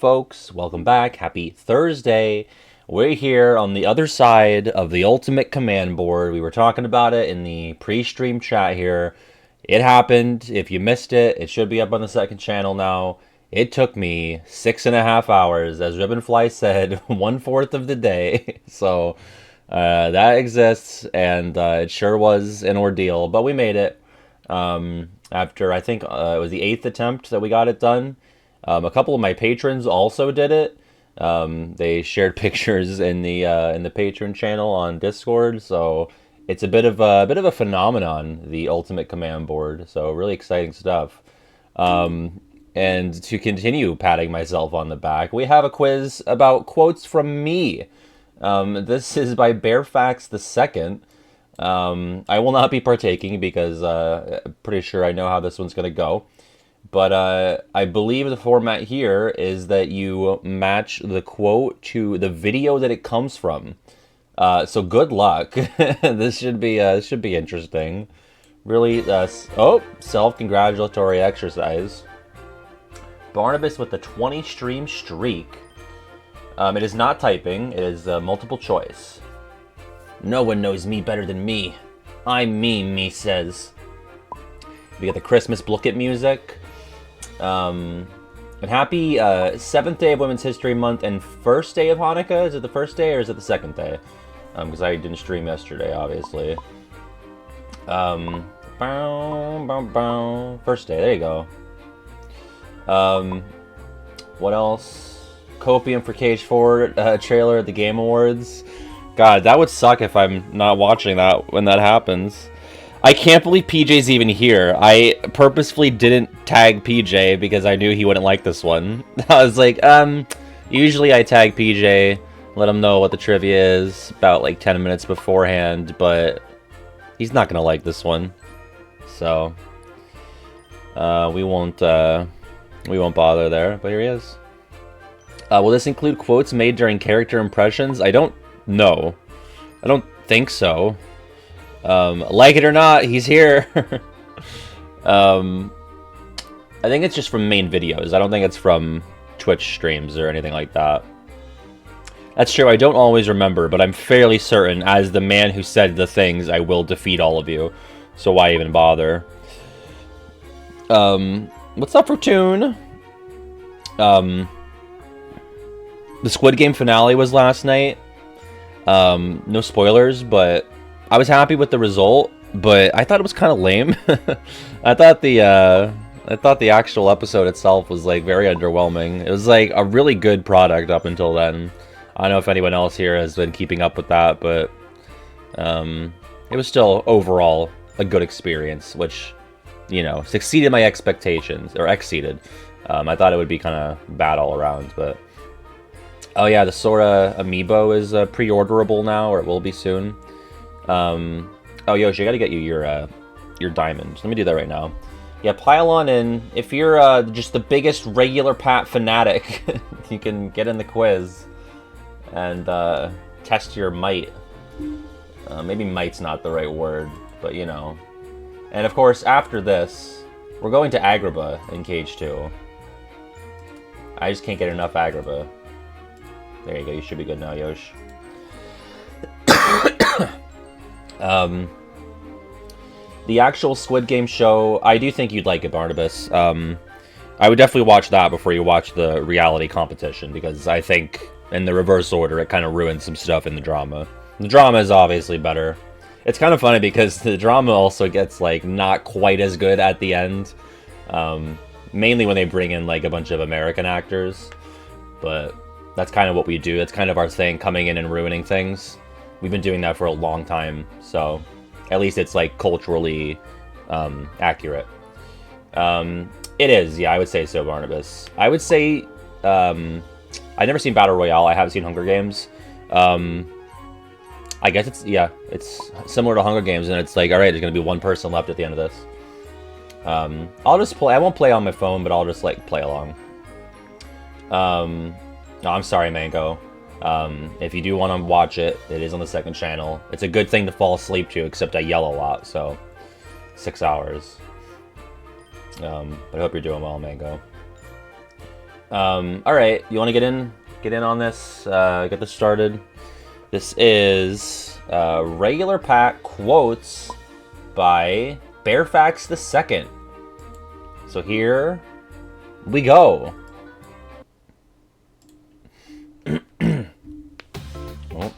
folks? Welcome back. Happy Thursday. We're here on the other side of the ultimate command board. We were talking about it in the pre-stream chat here. It happened. If you missed it, it should be up on the second channel now. It took me 6.5 hours, as Ribbonfly said, 1/4 of the day. So that exists, and it sure was an ordeal, but we made it. After, I think, it was the 8th attempt that we got it done. A couple of my patrons also did it. They shared pictures in the patron channel on Discord, so it's a bit of a phenomenon, the Ultimate Command Board. So really exciting stuff. And to continue patting myself on the back, we have a quiz about quotes from me. This is by Bearfax II. I will not be partaking because I'm pretty sure I know how this one's going to go. But I believe the format here is that you match the quote to the video that it comes from. So good luck. This should be interesting. Really, self-congratulatory exercise. Barnabas with the 20 stream streak. It is not typing. It is multiple choice. No one knows me better than me. I'm me says. We got the Christmas Blooket music. And happy 7th day of Women's History Month and first day of Hanukkah. Is it the first day or is it the second day? Because I didn't stream yesterday, obviously. First day, there you go. What else? Copium for Cage 4 trailer at the Game Awards. God, that would suck if I'm not watching that when that happens. I can't believe PJ's even here. I purposefully didn't tag PJ because I knew he wouldn't like this one. I was like, usually I tag PJ, let him know what the trivia is about like 10 minutes beforehand, but he's not gonna like this one. So, we won't bother there, but here he is. Will this include quotes made during character impressions? I don't know. I don't think so. Like it or not, he's here. I think it's just from main videos. I don't think it's from Twitch streams or anything like that. That's true, I don't always remember, but I'm fairly certain, as the man who said the things, I will defeat all of you. So why even bother? What's up, Fortune? The Squid Game finale was last night. No spoilers, but I was happy with the result, but I thought it was kind of lame. I thought the actual episode itself was like very underwhelming. It was like a really good product up until then. I don't know if anyone else here has been keeping up with that, but it was still overall a good experience, which, you know, exceeded my expectations, or exceeded. I thought it would be kind of bad all around, but oh yeah, the Sora amiibo is pre-orderable now, or it will be soon. Oh, Yoshi, I gotta get you your diamond. Let me do that right now. Yeah, pile on in. If you're just the biggest regular Pat fanatic, you can get in the quiz and test your might. Maybe might's not the right word, but you know. And of course, after this, we're going to Agrabah in Cage 2. I just can't get enough Agrabah. There you go, you should be good now, Yosh. The actual Squid Game show, I do think you'd like it, Barnabas. I would definitely watch that before you watch the reality competition, because I think, in the reverse order, it kind of ruins some stuff in the drama. The drama is obviously better. It's kind of funny because the drama also gets, like, not quite as good at the end. Mainly when they bring in, like, a bunch of American actors. But that's kind of what we do. That's kind of our thing, coming in and ruining things. We've been doing that for a long time, so at least it's like culturally accurate. It is, yeah, I would say so, Barnabas. I would say I've never seen Battle Royale. I have seen Hunger Games. I guess it's similar to Hunger Games, and it's like, all right, there's gonna be one person left at the end of this. I'll just play. I won't play on my phone, but I'll just like play along. No, I'm sorry, Mango. If you do want to watch it, it is on the second channel. It's a good thing to fall asleep to, except I yell a lot, so 6 hours. But I hope you're doing well, Mango. All right, you want to get in? Get in on this. Get this started. This is regular pack quotes by Bearfax II. So here we go. Well,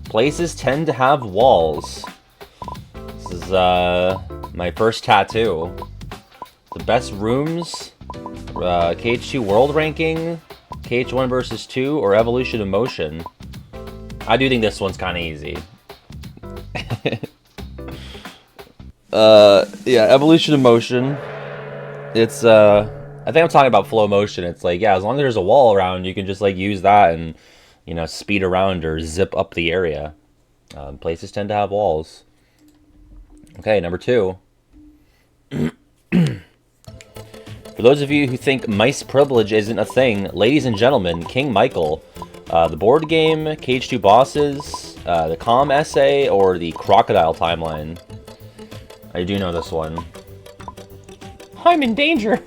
places tend to have walls. This is my first tattoo. The best rooms, KH2 World Ranking, KH1 versus 2, or Evolution of Motion. I do think this one's kind of easy. Yeah, Evolution of Motion. It's, I think I'm talking about flow motion. It's like, yeah, as long as there's a wall around, you can just, like, use that and, you know, speed around or zip up the area. Places tend to have walls. Okay, number 2. For those of you who think mice privilege isn't a thing, ladies and gentlemen, King Michael. The board game, KH2 bosses, the comm essay, or the crocodile timeline. I do know this one. I'm in danger!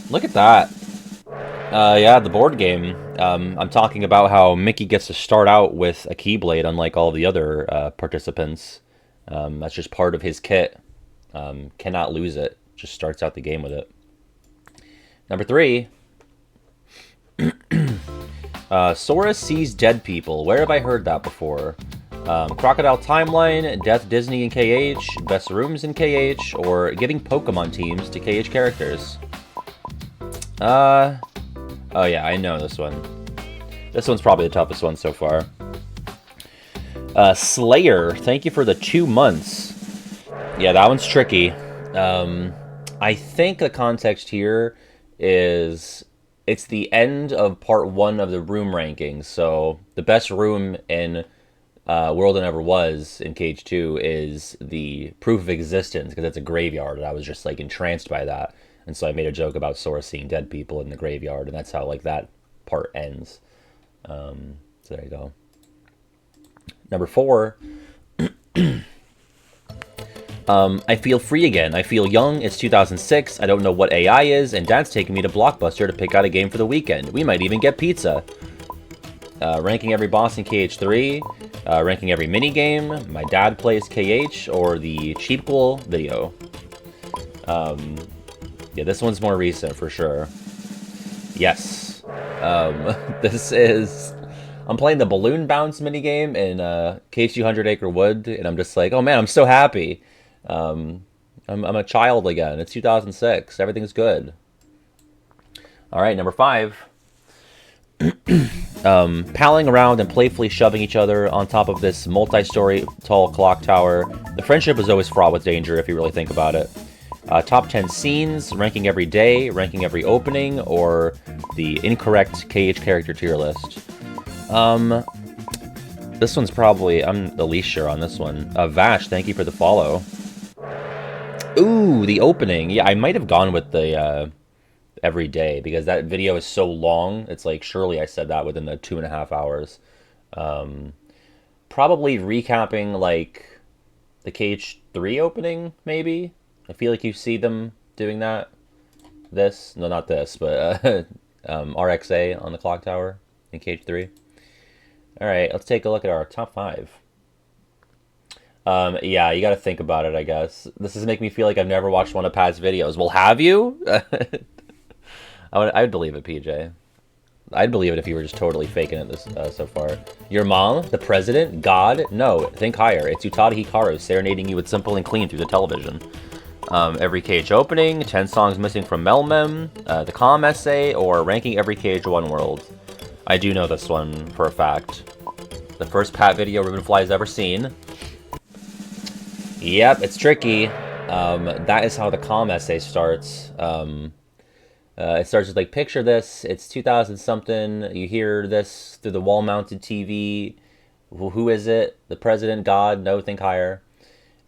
Look at that. Yeah, the board game. I'm talking about how Mickey gets to start out with a Keyblade, unlike all the other participants. That's just part of his kit. Cannot lose it. Just starts out the game with it. Number 3. Sora sees dead people. Where have I heard that before? Crocodile Timeline, Death Disney in KH, Best Rooms in KH, or giving Pokemon teams to KH characters. Oh yeah, I know this one. This one's probably the toughest one so far. Slayer, thank you for the 2 months. Yeah, that one's tricky. I think the context here is it's the end of part 1 of the room rankings. So the best room in World That Never Was in KH2 is the Proof of Existence, because it's a graveyard, and I was just like entranced by that. And so I made a joke about Sora seeing dead people in the graveyard, and that's how like that part ends. So there you go. Number 4. I feel free again. I feel young. It's 2006. I don't know what AI is, and Dad's taking me to Blockbuster to pick out a game for the weekend. We might even get pizza. Ranking every boss in KH3. Ranking every minigame. My dad plays KH, or the Cheapquel video. Yeah, this one's more recent for sure. Yes. This is... I'm playing the balloon bounce minigame in KH2 100 Acre Wood, and I'm just like, oh man, I'm so happy. I'm a child again. It's 2006. Everything's good. All right, number 5. Palling around and playfully shoving each other on top of this multi-story tall clock tower. The friendship is always fraught with danger if you really think about it. Top 10 scenes, ranking every day, ranking every opening, or the incorrect KH character tier list. This one's probably... I'm the least sure on this one. Vash, thank you for the follow. Ooh, the opening. Yeah, I might have gone with the every day, because that video is so long. It's like, surely I said that within the 2.5 hours. Probably recapping, like, the KH3 opening, maybe? I feel like you see them doing that. This? No, not this, but RXA on the clock tower in KH3. Alright, let's take a look at our top 5. Yeah, you gotta think about it, I guess. This is making me feel like I've never watched one of Pat's videos. Well, have you? I'd believe it, PJ. I'd believe it if you were just totally faking it this so far. Your mom? The president? God? No, think higher. It's Utada Hikaru serenading you with Simple and Clean through the television. Every KH opening, 10 songs missing from Melmem, the comm essay, or ranking every KH1 world. I do know this one for a fact. The first Pat video Rubenfly's ever seen. Yep, it's tricky. That is how the comm essay starts. It starts with like, picture this, it's 2000 something, you hear this through the wall-mounted TV. Who is it? The president, God, no, think higher.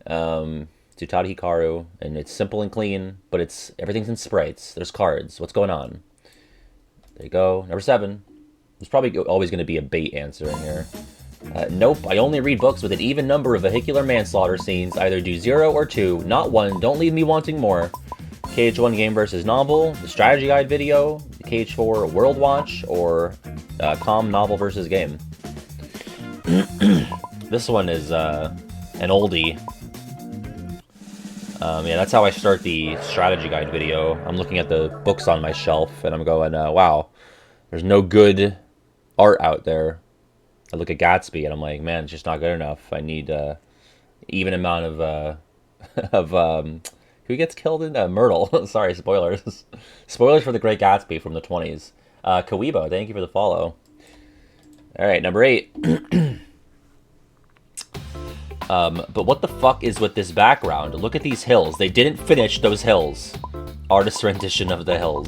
It's Utada Hikaru, and it's simple and clean, but everything's in sprites. There's cards. What's going on? There you go. Number 7. There's probably always going to be a bait answer in here. Nope, I only read books with an even number of vehicular manslaughter scenes. Either do 0 or 2, not 1. Don't leave me wanting more. KH1 Game vs. Novel, the Strategy Guide video, the KH4 World Watch, or Com Novel vs. Game. This one is an oldie. Yeah, that's how I start the Strategy Guide video. I'm looking at the books on my shelf, and I'm going, wow, there's no good art out there. I look at Gatsby, and I'm like, man, it's just not good enough. I need even amount of who gets killed in Myrtle. Sorry, spoilers. Spoilers for The Great Gatsby from the 20s. Kawibo, thank you for the follow. All right, number 8. But what the fuck is with this background? Look at these hills. They didn't finish those hills. Artist's rendition of the hills.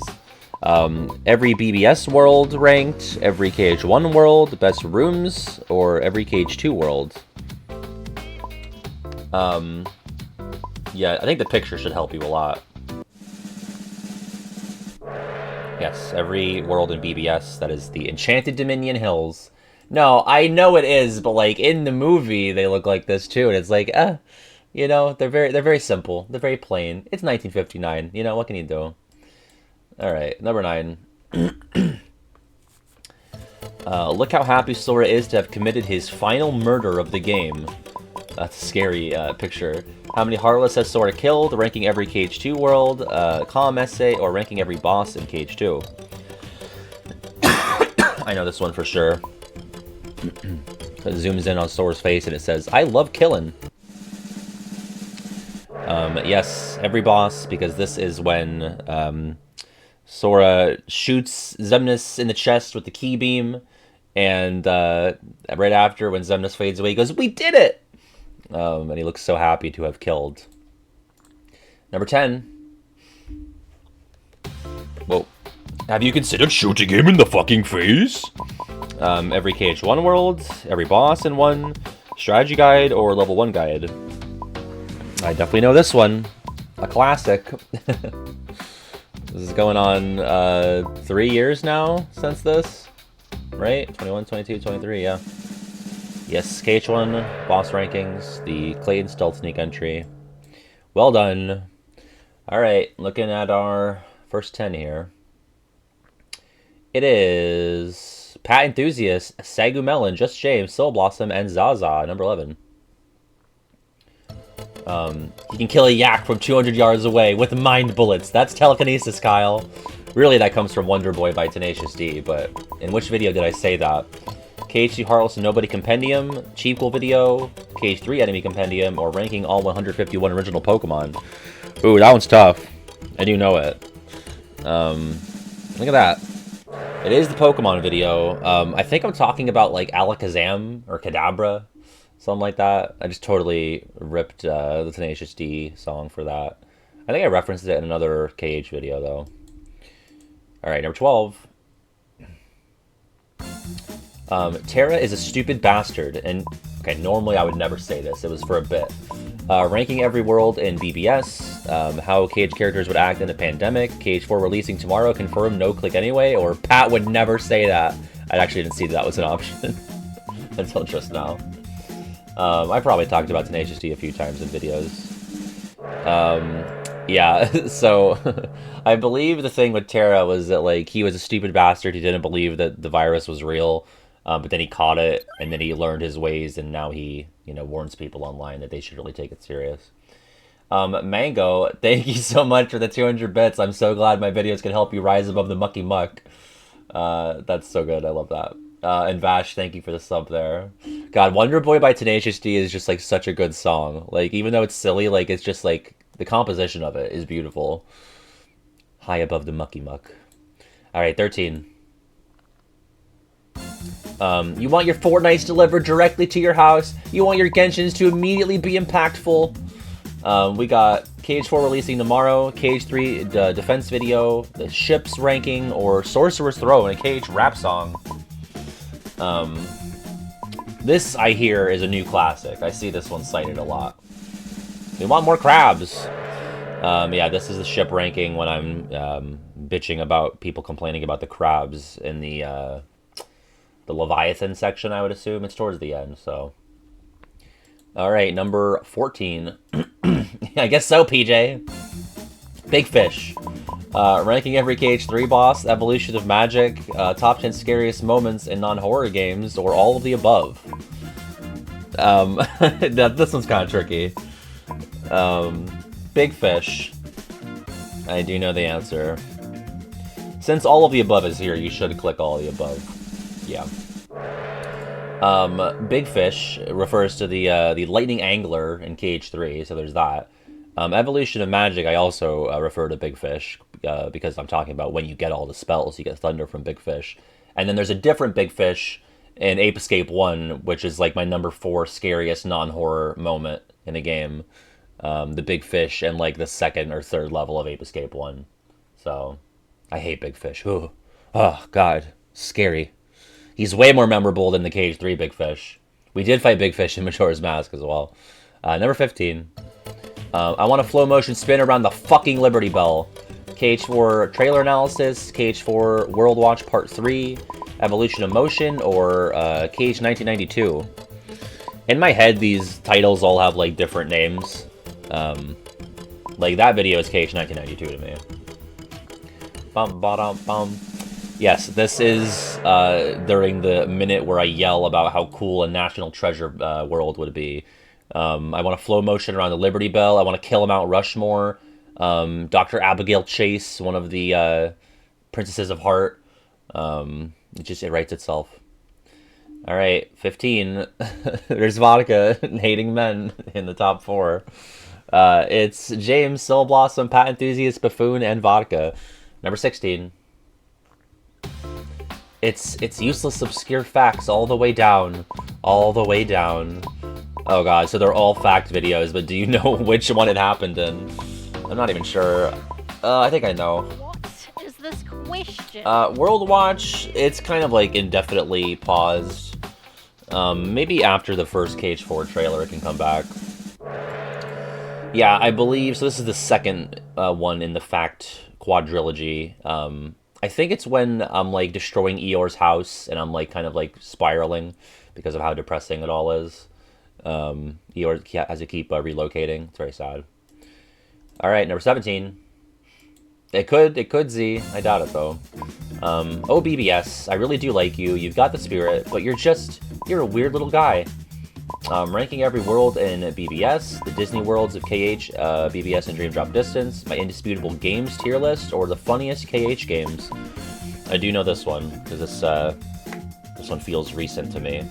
Every BBS world ranked, every KH1 world, best rooms, or every KH2 world. Yeah, I think the picture should help you a lot. Yes, every world in BBS, that is the Enchanted Dominion Hills. No, I know it is, but like in the movie they look like this too, and it's like, you know, they're very simple. They're very plain. It's 1959, you know, what can you do? Alright, number 9. Look how happy Sora is to have committed his final murder of the game. That's a scary picture. How many Heartless has Sora killed? Ranking every KH2 world, column essay, or ranking every boss in KH2? I know this one for sure. It zooms in on Sora's face and it says, I love killing. Yes, every boss, because this is when Sora shoots Xemnas in the chest with the key beam, and right after, when Xemnas fades away, he goes, we did it! And he looks so happy to have killed. Number 10. Whoa. Have you considered shooting him in the fucking face? Every KH1 world, every boss in one, strategy guide, or level 1 guide. I definitely know this one. A classic. This is going on 3 years now since this, right? 21, 22, 23, yeah. Yes, KH1 boss rankings, the Clayton Stealth Sneak entry. Well done. Alright, looking at our first 10 here. It is Pat Enthusiast, Sagu Melon, Just James, Soul Blossom, and Zaza, number 11. He can kill a yak from 200 yards away with mind bullets. That's telekinesis, Kyle. Really, that comes from Wonder Boy by Tenacious D, but in which video did I say that? KH2 Heartless and Nobody Compendium, Cheapcool video, KH3 Enemy Compendium, or ranking all 151 original Pokemon. Ooh, that one's tough. I do know it. Look at that. It is the Pokemon video. I think I'm talking about like Alakazam or Kadabra, something like that. I just totally ripped the Tenacious D song for that. I think I referenced it in another KH video though. Alright, number 12. Terra is a stupid bastard, and okay, normally I would never say this, it was for a bit. Ranking every world in BBS, how KH characters would act in a pandemic, KH4 releasing tomorrow, confirm, no click anyway, or Pat would never say that. I actually didn't see that was an option until just now. I probably talked about Tenacious D a few times in videos. Yeah, so I believe the thing with Terra was that like he was a stupid bastard, he didn't believe that the virus was real. But then he caught it, and then he learned his ways, and now he, you know, warns people online that they should really take it serious. Mango, thank you so much for the 200 bits. I'm so glad my videos can help you rise above the mucky muck. That's so good. I love that. And Vash, thank you for the sub there. God, Wonder Boy by Tenacious D is just, like, such a good song. Like, even though it's silly, like, it's just, like, the composition of it is beautiful. High above the mucky muck. Alright, 13. You want your Fortnites delivered directly to your house. You want your Genshins to immediately be impactful. We got KH4 releasing tomorrow, KH3 defense video, the ships ranking, or Sorcerer's Throw in a KH rap song. This, I hear, is a new classic. I see this one cited a lot. We want more crabs. Yeah, this is the ship ranking when I'm bitching about people complaining about the crabs in the the Leviathan section, I would assume. It's towards the end, so. All right, number 14. I guess so, PJ. Big Fish. Ranking every KH3 boss, evolution of magic, top 10 scariest moments in non-horror games, or all of the above. This one's kind of tricky. Big Fish. I do know the answer. Since all of the above is here, you should click all of the above. Yeah. Big Fish refers to the lightning angler in KH3, so there's that. Evolution of magic, I also refer to Big Fish, because I'm talking about when you get all the spells, you get thunder from Big Fish. And then there's a different Big Fish in Ape Escape 1, which is like my number 4 scariest non-horror moment in a game. The Big Fish and like the second or third level of Ape Escape 1. So, I hate Big Fish. Ooh. Oh, God. Scary. He's way more memorable than the KH3 Big Fish. We did fight Big Fish in Majora's Mask as well. Number 15. I want a flow motion spin around the fucking Liberty Bell. KH4 trailer analysis, KH4 World Watch Part 3, Evolution of Motion, or KH 1992. In my head, these titles all have like different names. Like that video is KH 1992 to me. Bum, ba-dum, bum. Yes, this is during the minute where I yell about how cool a National Treasure world would be. I want a flow motion around the Liberty Bell. I want to kill Mount Rushmore. Dr. Abigail Chase, one of the Princesses of Heart. It writes itself. All right, 15. There's Vodka hating men in the top 4. It's James, Soul Blossom, Pat Enthusiast, Buffoon, and Vodka. Number 16. It's useless obscure facts all the way down. All the way down. Oh god, so they're all fact videos, but do you know which one it happened in? I'm not even sure. I think I know. What is this question? World Watch, it's kind of like indefinitely paused. Maybe after the first KH4 trailer it can come back. Yeah, I believe, so this is the second one in the fact quadrilogy. I think it's when I'm like destroying Eeyore's house and I'm like kind of like spiraling because of how depressing it all is. Eeyore has to keep relocating. It's very sad. All right, number 17. It could Z. I doubt it though. Oh BBS, I really do like you. You've got the spirit, but you're a weird little guy. Ranking every world in BBS, the Disney worlds of KH, BBS, and Dream Drop Distance, my indisputable games tier list, or the funniest KH games. I do know this one because this one feels recent to me.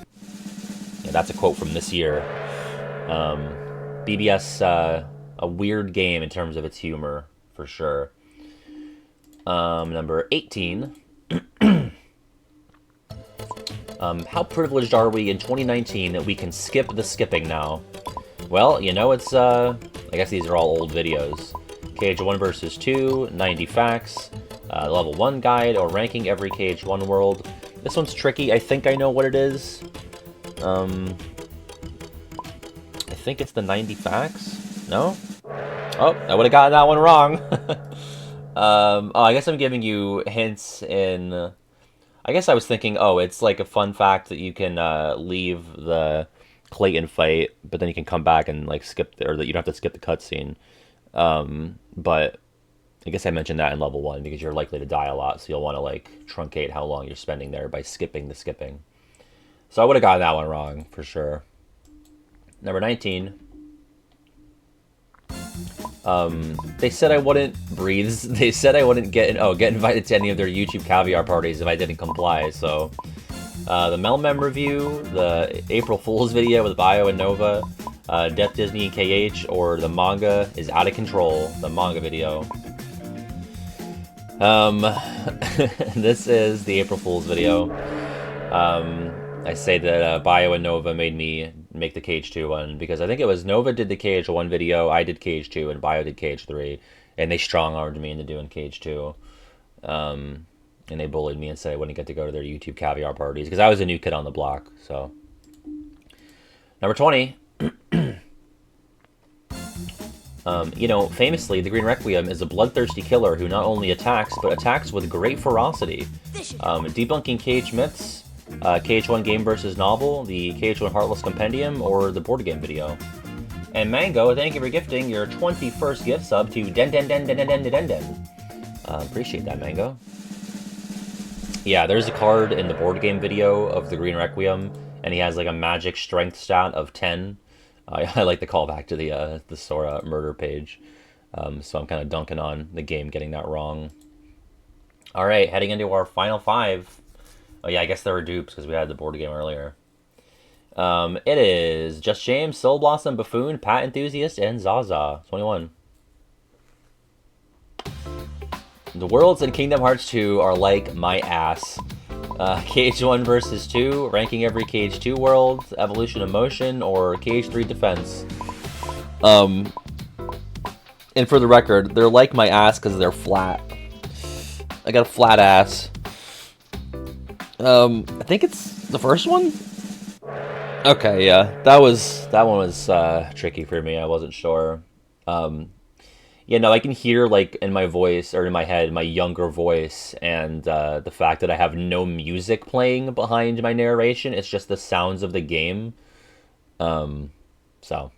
Yeah, that's a quote from this year. BBS, a weird game in terms of its humor, for sure. Number 18. How privileged are we in 2019 that we can skip the skipping now? Well, you know, it's, I guess these are all old videos. KH1 versus 2, 90 facts, level 1 guide, or ranking every KH1 world. This one's tricky. I think I know what it is. I think it's the 90 facts? No? Oh, I would have gotten that one wrong. Oh, I guess I'm giving you hints in... I guess I was thinking, oh, it's like a fun fact that you can leave the Clayton fight, but then you can come back and like skip, or that you don't have to skip the cutscene. But I guess I mentioned that in level 1 because you're likely to die a lot, so you'll want to like truncate how long you're spending there by skipping the skipping. So I would have gotten that one wrong for sure. Number 19. They said I wouldn't breathe. They said I wouldn't get invited to any of their YouTube caviar parties if I didn't comply. So, the Melmem review, the April Fool's video with Bio and Nova, Death Disney and KH, or the manga is out of control. The manga video. This is the April Fool's video. I say that Bio and Nova made me make the KH2 one because I think it was Nova did the KH1 video, I did KH2, and Bio did KH3, and they strong-armed me into doing KH2. And they bullied me and said I wouldn't get to go to their YouTube caviar parties because I was a new kid on the block. So, number 20. You know, famously, the Green Requiem is a bloodthirsty killer who not only attacks, but attacks with great ferocity. Debunking KH myths, KH1 Game vs. Novel, the KH1 Heartless Compendium, or the board game video. And Mango, thank you for gifting your 21st gift sub to Den Den Den Den Den Den Den Den. Appreciate that, Mango. Yeah, there's a card in the board game video of the Green Requiem, and he has like a magic strength stat of 10. I like the callback to the Sora murder page. So I'm kind of dunking on the game getting that wrong. All right, heading into our final 5. Oh yeah, I guess there were dupes because we had the board game earlier. It is Just James, Soul Blossom, Buffoon, Pat Enthusiast, and Zaza. 21. The worlds in Kingdom Hearts 2 are like my ass. KH1 versus 2, ranking every KH2 world, Evolution of Motion, or KH3 Defense. And for the record, they're like my ass because they're flat. I got a flat ass. I think it's the first one? Okay, yeah. That one was tricky for me. I wasn't sure. Yeah, no, I can hear, like, in my voice, or in my head, my younger voice, and the fact that I have no music playing behind my narration. It's just the sounds of the game. So,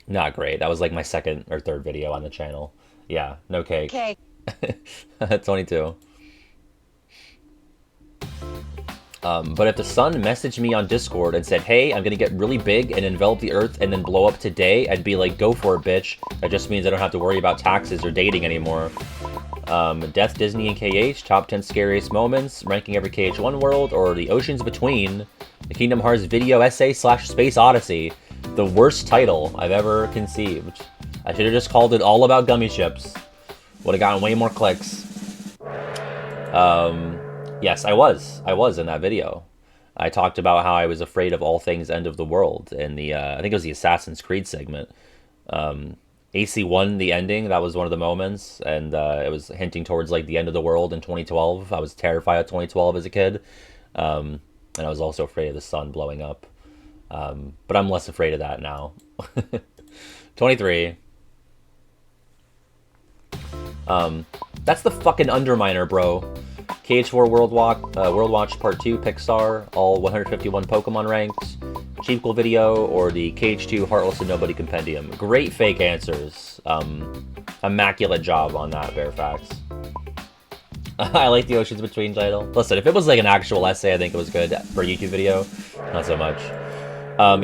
not great. That was, like, my second or third video on the channel. Yeah, no cake. Okay. 22. But if the sun messaged me on Discord and said, hey, I'm gonna get really big and envelop the earth and then blow up today, I'd be like, go for it, bitch. That just means I don't have to worry about taxes or dating anymore. Death, Disney, and KH, top 10 scariest moments, ranking every KH1 world, or the oceans between, the Kingdom Hearts video essay / Space Odyssey. The worst title I've ever conceived. I should have just called it All About Gummy Ships. Would have gotten way more clicks. Yes, I was in that video. I talked about how I was afraid of all things end of the world in the, I think it was the Assassin's Creed segment. AC1, the ending, that was one of the moments, and it was hinting towards like the end of the world in 2012. I was terrified of 2012 as a kid, and I was also afraid of the sun blowing up. But I'm less afraid of that now. 23. That's the fucking Underminer, bro. KH4 World Watch Part 2 Pixar, all 151 Pokemon ranks, Cheapcool video, or the KH2 Heartless and Nobody Compendium. Great fake answers. Immaculate job on that, Fairfax. I like the Oceans Between title. Listen, if it was like an actual essay, I think it was good for a YouTube video. Not so much.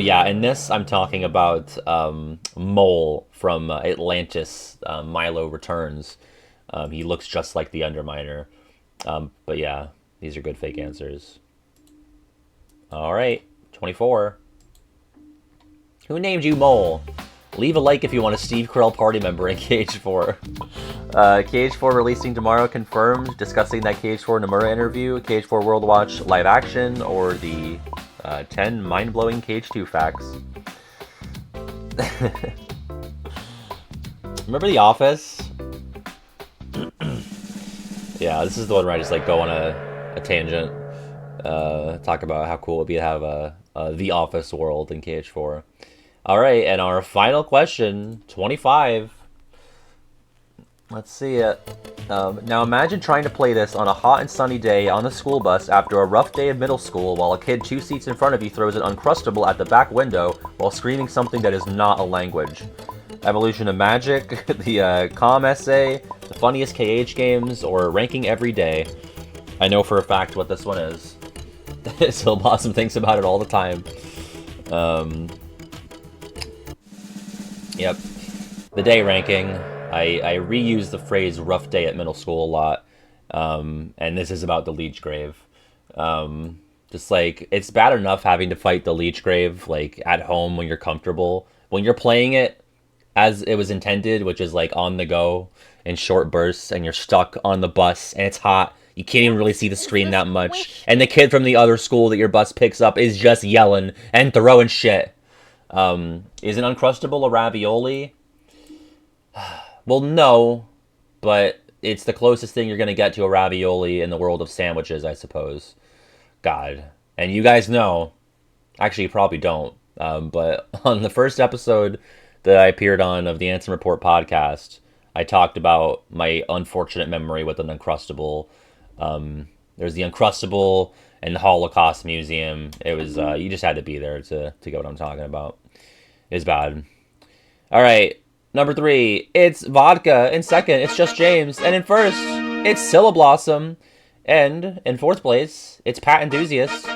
Yeah, in this, I'm talking about Mole from Atlantis, Milo Returns. He looks just like the Underminer. But yeah, these are good fake answers. Alright, 24. Who named you Mole? Leave a like if you want a Steve Carell party member in KH4. KH4 releasing tomorrow confirmed, discussing that KH4 Nomura interview, KH4 World Watch live action, or the 10 mind-blowing KH2 facts. Remember The Office? Yeah, this is the one where I just like go on a tangent, talk about how cool it would be to have a The Office world in KH4. All right, and our final question, 25. Let's see it. Now imagine trying to play this on a hot and sunny day on the school bus after a rough day of middle school while a kid 2 seats in front of you throws an Uncrustable at the back window while screaming something that is not a language. Evolution of Magic, the Com essay, the funniest KH games, or ranking every day. I know for a fact what this one is. Soul Blossom thinks about it all the time. Yep. The day ranking. I reuse the phrase rough day at middle school a lot. And this is about the Leech Grave. Just like, it's bad enough having to fight the Leech Grave, like, at home when you're comfortable. When you're playing it as it was intended, which is like on the go in short bursts, and you're stuck on the bus and it's hot, you can't even really see the screen that much, and the kid from the other school that your bus picks up is just yelling and throwing shit. Is an Uncrustable a ravioli? Well, no, but it's the closest thing you're gonna get to a ravioli in the world of sandwiches, I suppose. God. And you guys know, actually you probably don't, but on the first episode that I appeared on of the Ansem Report podcast, I talked about my unfortunate memory with an Uncrustable. There's the Uncrustable and the Holocaust Museum. It was you just had to be there to get what I'm talking about. It's bad. All right, number 3, it's vodka. In second, it's Just James, and in first, it's Scylla Blossom, and in fourth place, it's Pat Enthusiast.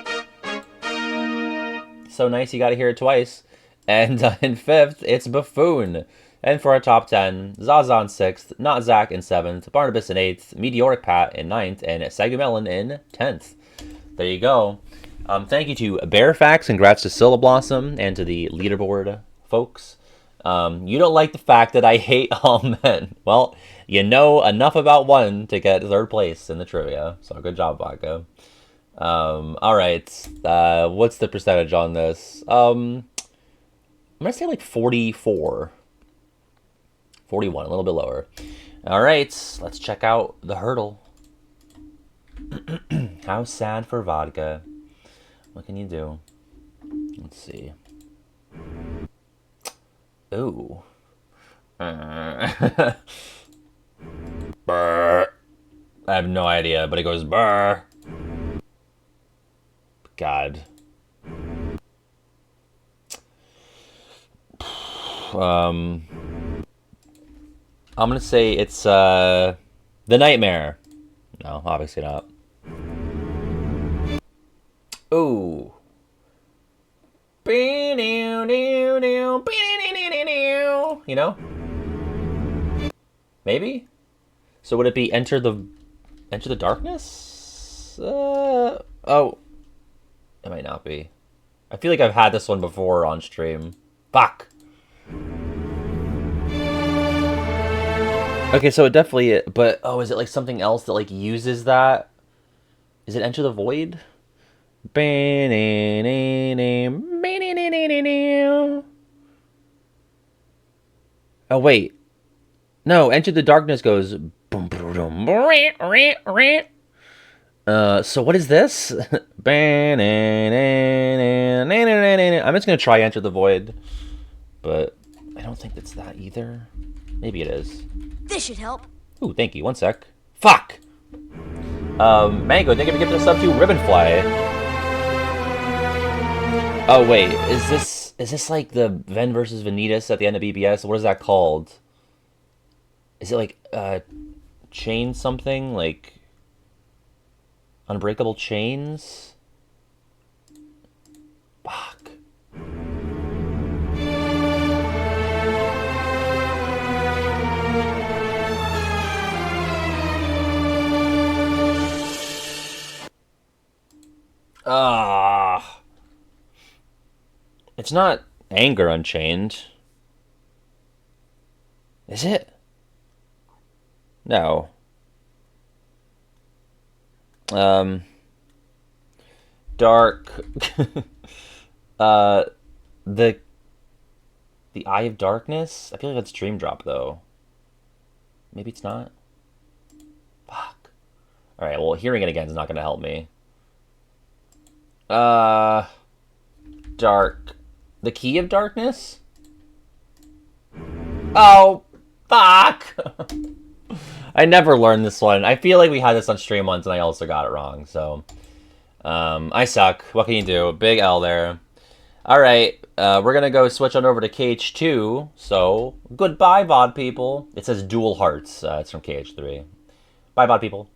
So nice, you got to hear it twice. And in fifth, it's Buffoon. And for our top 10, Zaza in sixth, Not Zach in seventh, Barnabas in eighth, Meteoric Pat in ninth, and Sagumelon in 10th. There you go. Thank you to Bearfax, congrats to Scylla Blossom, and to the leaderboard folks. You don't like the fact that I hate all men. Well, you know enough about one to get third place in the trivia, so good job, Vodka. All right, what's the percentage on this? I'm gonna say like 44. 41, a little bit lower. All right, let's check out the hurdle. How sad for vodka. What can you do? Let's see. Ooh. Burr. I have no idea, but it goes burr. God. I'm gonna say it's The Nightmare. No, obviously not. Ooh. You know? Maybe? So would it be Enter the Darkness? Oh. It might not be. I feel like I've had this one before on stream. Fuck. Okay, so it definitely, but oh, is it like something else that like uses that? Is it Enter the Void? Oh wait, no, Enter the Darkness goes. So what is this? I'm just gonna try Enter the Void, but I don't think it's that either. Maybe it is. This should help. Ooh, thank you. One sec. Fuck! Mango, thank you for giving us up to Ribbonfly. Oh, wait. Is this like the Ven versus Vanitas at the end of BBS? What is that called? Is it like, chain something? Like, Unbreakable Chains? Fuck. Ah, it's not Anger Unchained, is it? No. Dark. uh, the Eye of Darkness. I feel like that's Dream Drop though. Maybe it's not. Fuck. All right. Well, hearing it again is not going to help me. Dark. The Key of Darkness? Oh, fuck! I never learned this one. I feel like we had this on stream once and I also got it wrong, so... I suck. What can you do? Big L there. Alright, we're gonna go switch on over to KH2, so... Goodbye, VOD people. It says Dual Hearts. It's from KH3. Bye, VOD people.